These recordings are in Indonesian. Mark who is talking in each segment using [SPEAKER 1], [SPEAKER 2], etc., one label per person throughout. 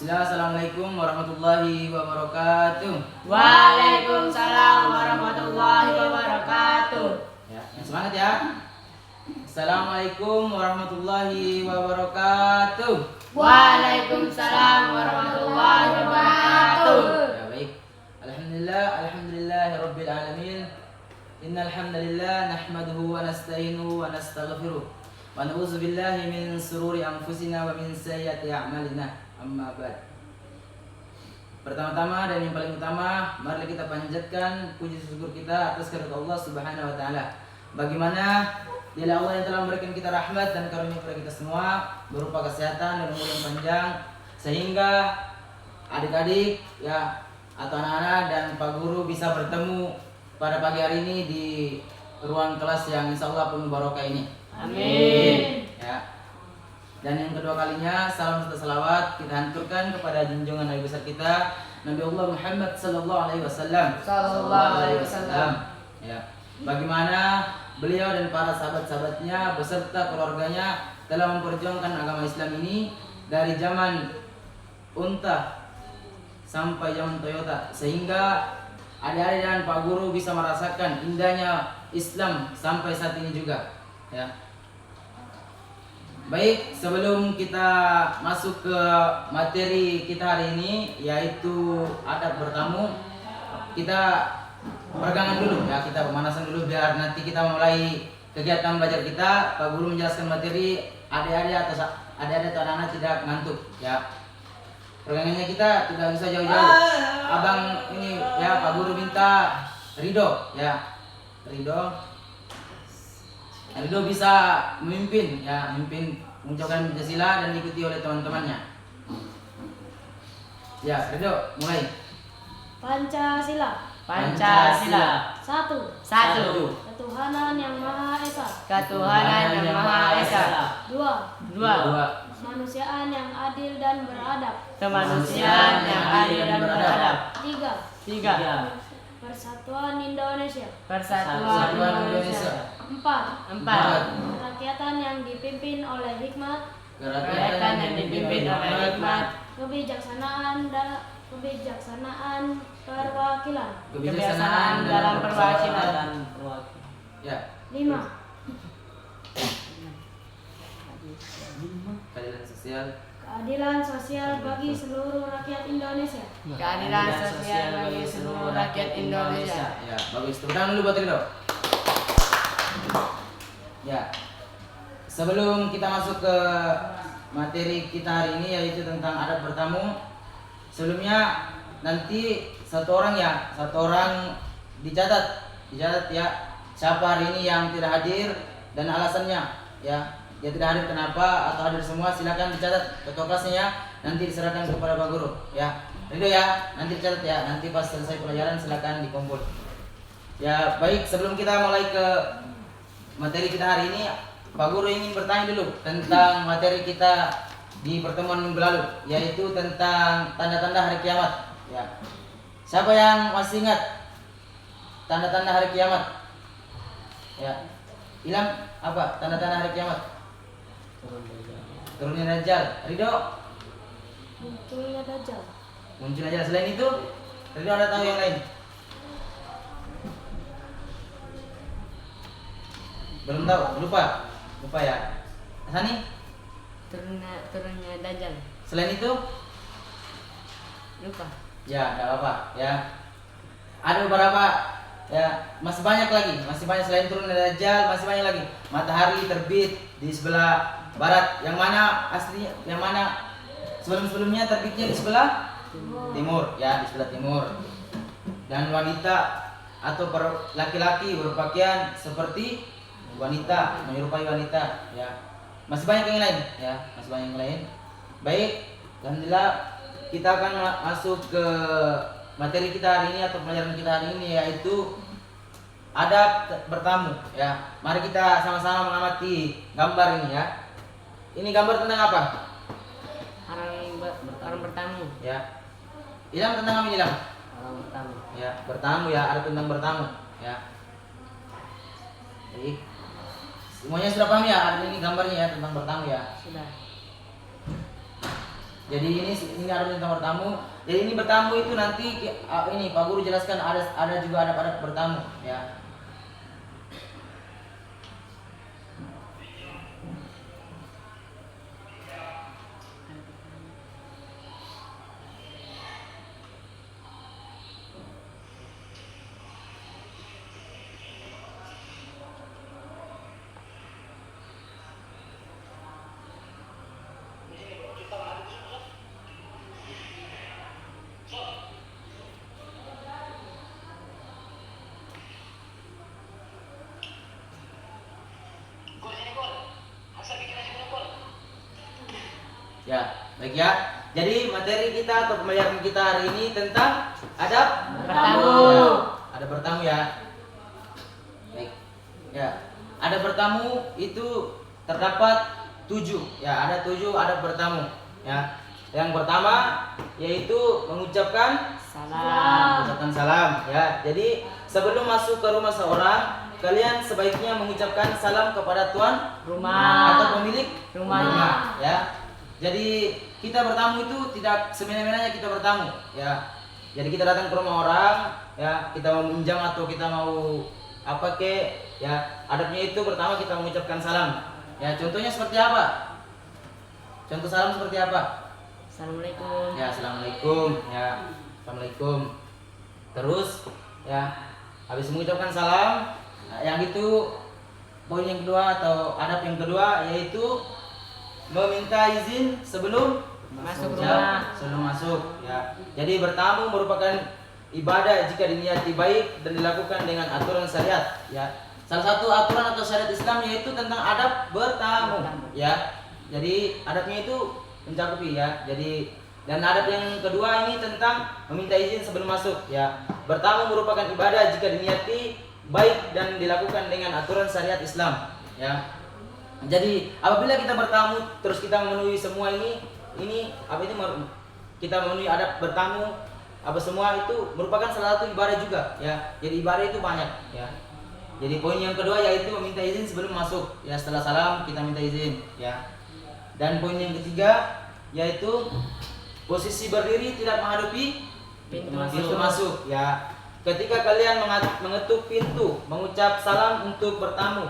[SPEAKER 1] Bismillah, Assalamualaikum warahmatullahi wabarakatuh.
[SPEAKER 2] Waalaikumsalam warahmatullahi wabarakatuh.
[SPEAKER 1] Ya, yang semangat ya. Assalamualaikum warahmatullahi wabarakatuh.
[SPEAKER 2] Waalaikumsalam warahmatullahi wabarakatuh.
[SPEAKER 1] Ya, baik. Alhamdulillahirabbil alamin. Innal hamdalillah nahmaduhu wa nasta'inuhu wa nastaghfiruh. Wa na'udzu billahi min shururi anfusina wa min sayyiati a'malina. Amma ba'd. Pertama-tama dan yang paling utama, mari kita panjatkan puji syukur kita atas kehadirat Allah Subhanahu wa taala. Bagaimana dialah Allah yang telah memberikan kita rahmat dan karunia kepada kita semua berupa kesehatan dan umur yang panjang, sehingga adik-adik ya atau anak-anak dan Pak Guru bisa bertemu pada pagi hari ini di ruang kelas yang insya Allah penuh barokah ini.
[SPEAKER 2] Amin.
[SPEAKER 1] Ya. Dan yang kedua kalinya, salam serta salawat kita hancurkan kepada junjungan Nabi besar kita, Nabi Allah Muhammad sallallahu alaihi wasallam. Ya. Bagaimana beliau dan para sahabat-sahabatnya beserta keluarganya telah memperjuangkan agama Islam ini dari zaman unta sampai zaman Toyota, sehingga adik-adik dan Pak Guru bisa merasakan indahnya Islam sampai saat ini juga. Ya. Baik, sebelum kita masuk ke materi kita hari ini, yaitu adab bertamu, kita peregangan dulu ya, kita pemanasan dulu biar nanti kita mulai kegiatan belajar kita. Pak Guru menjelaskan materi, adik-adik atau anak-anak tidak ngantuk ya. Peregangannya kita tidak bisa jauh-jauh. Abang ini ya, Pak Guru minta Ridho ya. Ridho bisa memimpin ya, mengucapkan Pancasila dan diikuti oleh teman-temannya. Ya, Ridho, mulai.
[SPEAKER 2] Pancasila. Satu. Ketuhanan yang Maha Esa. Dua. Kemanusiaan yang adil dan beradab. Tiga. Persatuan Indonesia. Empat. Kerakyatan yang dipimpin oleh hikmat. Kebijaksanaan dalam perwakilan.
[SPEAKER 1] Ya.
[SPEAKER 2] 5.
[SPEAKER 1] Keadilan sosial.
[SPEAKER 2] Keadilan sosial bagi seluruh rakyat Indonesia.
[SPEAKER 1] Ya, bagus. Tepuk tangan dulu buat Ridho. Ya. Sebelum kita masuk ke materi kita hari ini, yaitu tentang adab bertamu, sebelumnya nanti satu orang dicatat ya, siapa hari ini yang tidak hadir dan alasannya ya. Dia tidak hadir kenapa atau hadir semua, silakan dicatat ketua kelasnya ya, nanti diserahkan kepada Pak Guru ya. Ridho ya, nanti dicatat ya, nanti pas selesai pelajaran silakan dikumpul. Ya, baik, sebelum kita mulai ke materi kita hari ini, Pak Guru ingin bertanya dulu tentang materi kita di pertemuan minggu lalu, yaitu tentang tanda-tanda hari kiamat ya. Siapa yang masih ingat tanda-tanda hari kiamat? Ya. Ilham, apa tanda-tanda hari kiamat? Turunnya Dajjal. Ridho?
[SPEAKER 2] Munculnya Dajjal.
[SPEAKER 1] Selain itu, Ridho ada tahu yang lain? Belum tahu, lupa ya. Sani?
[SPEAKER 2] Turunnya Dajjal.
[SPEAKER 1] Selain itu?
[SPEAKER 2] Lupa.
[SPEAKER 1] Ya, enggak apa-apa ya. Ada beberapa ya, masih banyak selain turunnya Dajjal, masih banyak lagi. Matahari terbit di sebelah barat, yang mana aslinya, yang mana sebelum-sebelumnya terbitnya di sebelah timur ya, di sebelah timur. Dan wanita atau laki-laki berpakaian seperti wanita, menyerupai wanita ya. Masih banyak yang lain ya, Baik, alhamdulillah kita akan masuk ke materi kita hari ini atau pelajaran kita hari ini, yaitu adab bertamu ya. Mari kita sama-sama mengamati gambar ini ya. Ini gambar tentang apa?
[SPEAKER 2] Orang bertamu.
[SPEAKER 1] Ya. Ilham, tentang apa Ilham?
[SPEAKER 2] Orang bertamu.
[SPEAKER 1] Ya, bertamu ya, ada tentang bertamu ya. Baik. Semuanya sudah paham ya? Ada ini gambarnya ya tentang bertamu ya.
[SPEAKER 2] Sudah.
[SPEAKER 1] Jadi ini ada tentang bertamu. Jadi ini bertamu itu nanti ini Pak Guru jelaskan ada juga adab-adab bertamu ya. Ya, baik ya. Jadi materi kita atau pembelajaran kita hari ini tentang adab
[SPEAKER 2] Bertamu.
[SPEAKER 1] Ya, ada bertamu ya. Baik. Ya, ada bertamu itu terdapat 7. Ya, ada 7 adab bertamu. Ya. Yang pertama yaitu mengucapkan
[SPEAKER 2] Salam.
[SPEAKER 1] salam ya. Jadi sebelum masuk ke rumah seorang, kalian sebaiknya mengucapkan salam kepada tuan
[SPEAKER 2] Rumah.
[SPEAKER 1] atau pemilik
[SPEAKER 2] Rumahnya.
[SPEAKER 1] ya. Jadi kita bertamu itu tidak semena-menanya kita bertamu ya. Jadi kita datang ke rumah orang ya, kita mau minjam atau kita mau apa ke ya, adabnya itu pertama kita mengucapkan salam ya. Contohnya seperti apa? Contoh salam seperti apa?
[SPEAKER 2] Assalamualaikum.
[SPEAKER 1] Ya, assalamualaikum ya, assalamualaikum. Terus ya, habis mengucapkan salam, nah, yang itu poin yang kedua atau adab yang kedua yaitu meminta izin sebelum
[SPEAKER 2] Masuk
[SPEAKER 1] ya,
[SPEAKER 2] rumah.
[SPEAKER 1] sebelum masuk ya. Jadi bertamu merupakan ibadah jika diniati baik dan dilakukan dengan aturan syariat ya. Salah satu aturan atau syariat Islam yaitu tentang adab bertamu ya. Jadi adabnya itu mencakupi ya. Jadi dan adab yang kedua ini tentang meminta izin sebelum masuk ya. Bertamu merupakan ibadah jika diniati baik dan dilakukan dengan aturan syariat Islam ya. Jadi apabila kita bertamu terus kita memenuhi semua ini apa itu kita memenuhi adab bertamu apa semua itu merupakan salah satu ibadah juga ya. Jadi ibadah itu banyak ya. Jadi poin yang kedua yaitu meminta izin sebelum masuk ya. Setelah salam kita minta izin ya. Dan poin yang ketiga yaitu posisi berdiri tidak menghadapi pintu masuk ya. Ketika kalian mengetuk pintu mengucap salam untuk bertamu,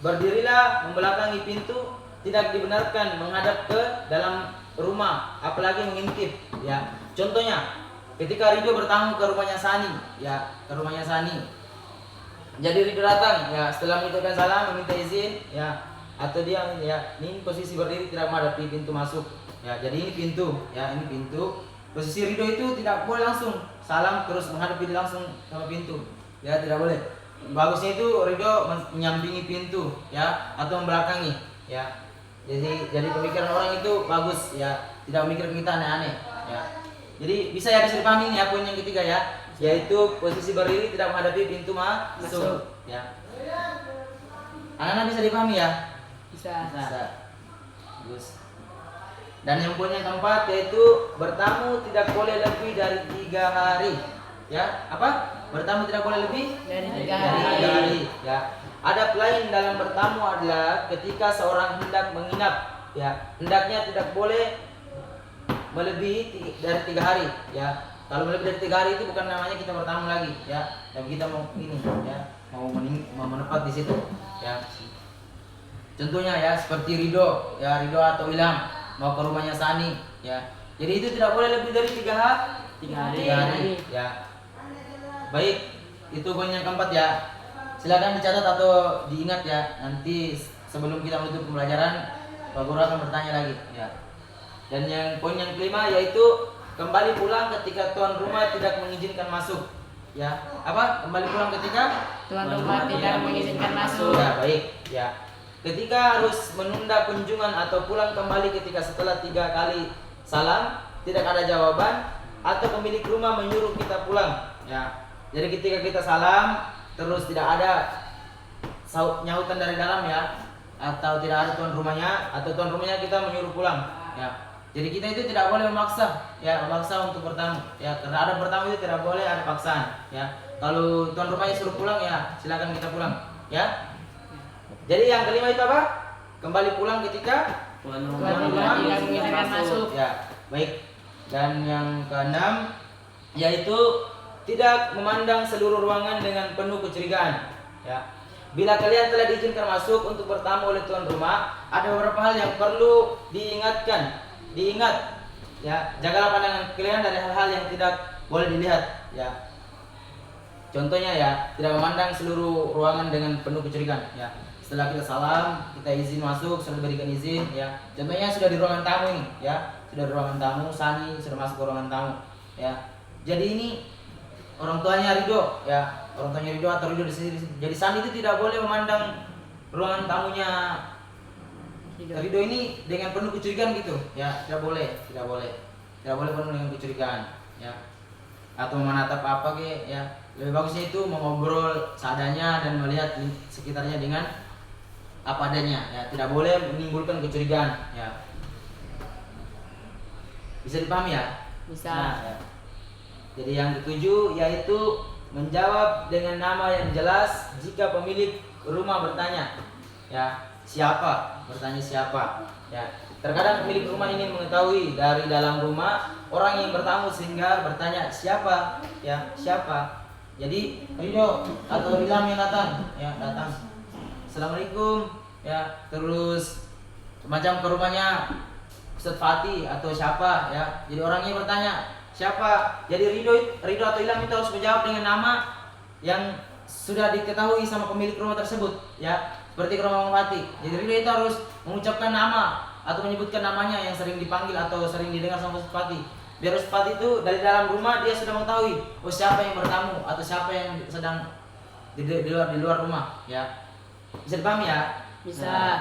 [SPEAKER 1] berdirilah membelakangi pintu, tidak dibenarkan menghadap ke dalam rumah, apalagi mengintip ya. Contohnya, ketika Ridho bertamu ke rumahnya Sani ya, ke rumahnya Sani. Jadi Ridho datang ya, setelah mengucapkan salam meminta izin ya, atau dia ya, ini posisi berdiri tidak menghadapi pintu masuk ya. Jadi ini pintu ya, ini pintu. Posisi Ridho itu tidak boleh langsung salam terus menghadapi langsung sama pintu ya, tidak boleh. Bagusnya itu Ridho menyampingi pintu ya, atau membelakangi ya. Jadi pemikiran orang itu bagus ya, tidak memikirkan kita aneh-aneh ya. Jadi bisa ya dipahami ya poin yang ketiga ya, yaitu posisi berdiri tidak menghadapi pintu masuk ya. Anak-anak bisa dipahami ya?
[SPEAKER 2] Bisa.
[SPEAKER 1] Bagus. Dan yang poin yang keempat yaitu bertamu tidak boleh lebih dari 3 hari ya. Apa? Bertamu tidak boleh lebih
[SPEAKER 2] Dari 3
[SPEAKER 1] dari
[SPEAKER 2] hari.
[SPEAKER 1] 3 hari ya. Adab lain dalam bertamu adalah ketika seorang hendak menginap ya, hendaknya tidak boleh melebihi dari 3 hari ya. Kalau melebihi dari 3 hari itu bukan namanya kita bertamu lagi ya. Dan kita mau ini ya, mau menetap di situ ya. Contohnya ya seperti Ridho ya, Ridho atau Ilham mau ke rumahnya Sani ya. Jadi itu tidak boleh lebih dari 3 hari ya. Baik, itu poin yang keempat ya. Silakan dicatat atau diingat ya. Nanti sebelum kita menutup pembelajaran, Pak Guru akan bertanya lagi ya. Dan yang poin yang kelima yaitu kembali pulang ketika tuan rumah tidak mengizinkan masuk ya. Apa? Kembali pulang ketika
[SPEAKER 2] Tuan rumah tidak mengizinkan masuk.
[SPEAKER 1] ya, baik ya. Ketika harus menunda kunjungan atau pulang kembali ketika setelah 3 kali salam tidak ada jawaban, atau pemilik rumah menyuruh kita pulang ya. Jadi ketika kita salam terus tidak ada nyautan dari dalam ya, atau tidak ada tuan rumahnya, atau tuan rumahnya kita menyuruh pulang ya. Jadi kita itu tidak boleh memaksa ya, memaksa untuk bertamu ya, karena ada bertamu itu tidak boleh ada paksaan ya. Kalau tuan rumahnya suruh pulang ya silakan kita pulang ya. Jadi yang kelima itu apa? Kembali pulang ketika
[SPEAKER 2] Tuan rumah tidak mengizinkan masuk.
[SPEAKER 1] ya. Baik. Dan yang keenam yaitu tidak memandang seluruh ruangan dengan penuh kecurigaan. Ya. Bila kalian telah diizinkan masuk untuk bertamu oleh tuan rumah, ada beberapa hal yang perlu diingat. Ya, jagalah pandangan kalian dari hal-hal yang tidak boleh dilihat. Ya. Contohnya ya, tidak memandang seluruh ruangan dengan penuh kecurigaan. Ya. Setelah kita salam, kita izin masuk, sudah diberikan izin. Ya. Contohnya sudah di ruangan tamu ini. Ya, sudah di ruangan tamu, Sani sudah masuk ke ruangan tamu. Ya. Jadi ini orang tuanya Ridho, ya, orang tuanya Ridho atau Ridho di sini. Jadi Sani itu tidak boleh memandang ruangan tamunya Ridho ini dengan penuh kecurigaan gitu, ya, tidak boleh penuh dengan kecurigaan, ya, atau menatap apa ke, ya, lebih bagusnya itu mengobrol seadanya dan melihat sekitarnya dengan apa adanya, ya, tidak boleh menimbulkan kecurigaan, ya. Bisa dipahami ya?
[SPEAKER 2] Bisa.
[SPEAKER 1] Nah, ya. Jadi yang ketujuh yaitu menjawab dengan nama yang jelas jika pemilik rumah bertanya, ya, siapa, bertanya siapa, ya. Terkadang pemilik rumah ini mengetahui dari dalam rumah orang yang bertamu sehingga bertanya siapa, ya, siapa. Jadi Ridho atau Ilham yang datang, ya, datang. Assalamualaikum, ya, terus macam ke rumahnya Ustadz Fatih atau siapa, ya. Jadi orangnya bertanya siapa. Jadi Ridho atau Ilham itu harus menjawab dengan nama yang sudah diketahui sama pemilik rumah tersebut, ya. Seperti ke rumah Fatih. Jadi Ridho itu harus mengucapkan nama atau menyebutkan namanya yang sering dipanggil atau sering didengar sama Ustadz Fatih. Biar Ustadz Fatih itu dari dalam rumah dia sudah mengetahui oh siapa yang bertamu atau siapa yang sedang di luar rumah, ya. Bisa dipahami ya?
[SPEAKER 2] Bisa.
[SPEAKER 1] Nah.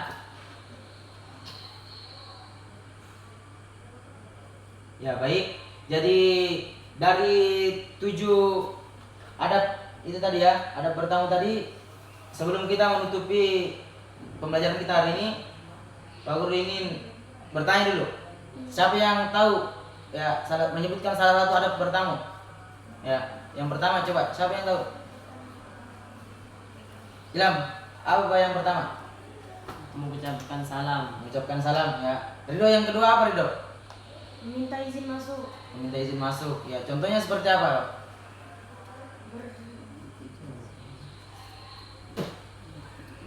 [SPEAKER 1] Ya, baik. Jadi dari 7 adab itu tadi ya, adab bertamu tadi, sebelum kita menutupi pembelajaran kita hari ini, Pak Guru ingin bertanya dulu. Siapa yang tahu ya menyebutkan salah satu adab bertamu? Ya, yang pertama coba, siapa yang tahu? Ilham, apa yang pertama?
[SPEAKER 2] Mengucapkan salam.
[SPEAKER 1] Mengucapkan salam, ya. Ridho yang kedua apa, Ridho?
[SPEAKER 3] Meminta izin masuk.
[SPEAKER 1] Meminta izin masuk, ya. Contohnya seperti apa?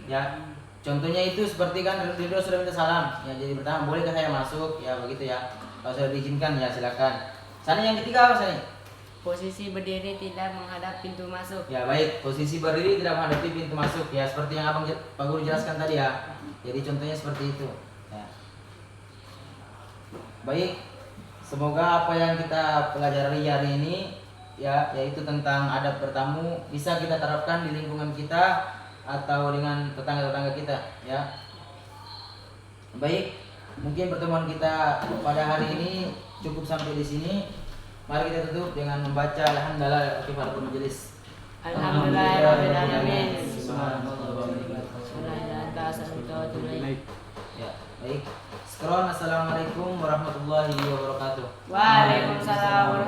[SPEAKER 1] Ya, contohnya itu seperti kan Ridho sudah minta salam, ya. Jadi pertama, bolehkah saya masuk? Ya, begitu ya. Kalau sudah diizinkan ya silakan. Sani yang ketiga apa, Sani?
[SPEAKER 2] Posisi berdiri tidak menghadap pintu masuk.
[SPEAKER 1] Ya, baik. Posisi berdiri tidak menghadapi pintu masuk, ya. Seperti yang Abang Pak Guru jelaskan tadi ya. Jadi contohnya seperti itu, ya. Baik. Semoga apa yang kita pelajari hari ini, ya, yaitu tentang adab bertamu bisa kita terapkan di lingkungan kita atau dengan tetangga-tetangga kita, ya. Baik, mungkin pertemuan kita pada hari ini cukup sampai di sini. Mari kita tutup dengan membaca alhamdulillah kifaratul majelis.
[SPEAKER 2] Alhamdulillahirabbil alamin.
[SPEAKER 1] Ya, baik. Sekarang assalamualaikum warahmatullahi wabarakatuh.
[SPEAKER 2] Waalaikumsalam